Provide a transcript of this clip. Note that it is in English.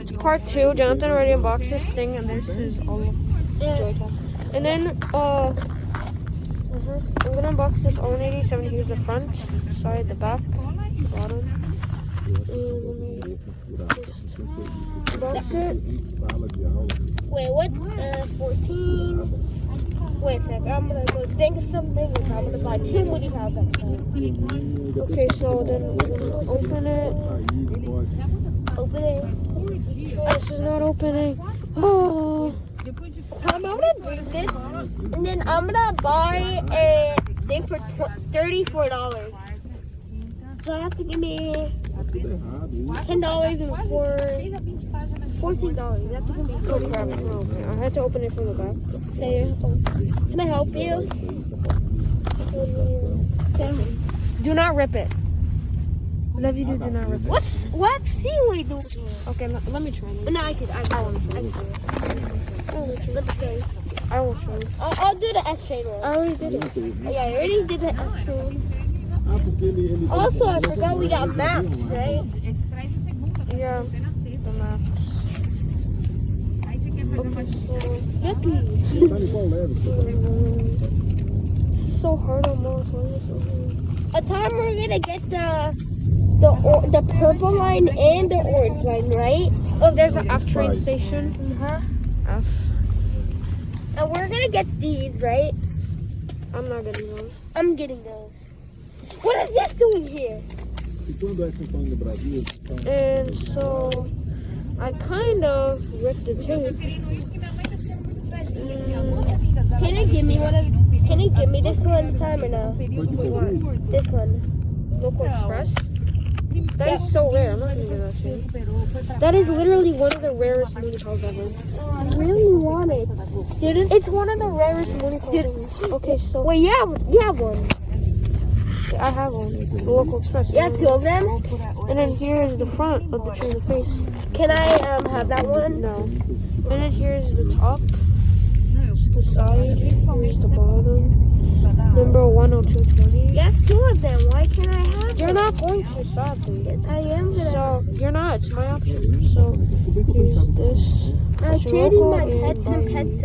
that's part 2. Jonathan already unboxed this thing, and this is all of Joy Town. And then, I'm gonna unbox this R188. Here's the front, side, the back, the bottom. And let me just unbox it. Wait, what? 14. Wait a sec, I'm gonna go think of something. I'm gonna buy 2 Munipals. Okay, so then we're gonna open it. Open it. This is not opening. Oh. I'm gonna bring this, and then I'm gonna buy a thing for $34. So I have to give me $10 and $14. You have to give me Oh crap, it's not opening. I had to open it from the back. Can I help you? Do not rip it. Whatever you do, do not rip it. What seaweed do? Okay, let me try it. No, I can do it. I will try it. I'll do the S-chain one. I already did it. Yeah, I already did the S-chain. Also, I forgot we got maps, right? Yeah, the maps. Okay, so Yucky. this is so hard almost. Why is it so hard? A time we're gonna get the purple line and the orange line, right? Oh, there's an F train station. F. And we're gonna get these, right? I'm not getting those. I'm getting those. What is this doing here? And so I kind of ripped the tape. Can you give me one of? Can you give me this one time or no? This one. Local Express. That is so rare. I'm not gonna do that to you. That is literally one of the rarest Munipals ever. I really want it. It's one of the rarest Munipals. Okay, so Wait, you have one. I have one. The Local Express. You have 2 of them. And then here is the front of the train of face. Can I have that one? No. And then here's the top. The side. Here's the bottom. Number 10220. You have 2 of them. Why can't I have? You're not going to, sadly. Yes, I am gonna. So you're not. It's my option. So here's this. I'm trading my pets and pets.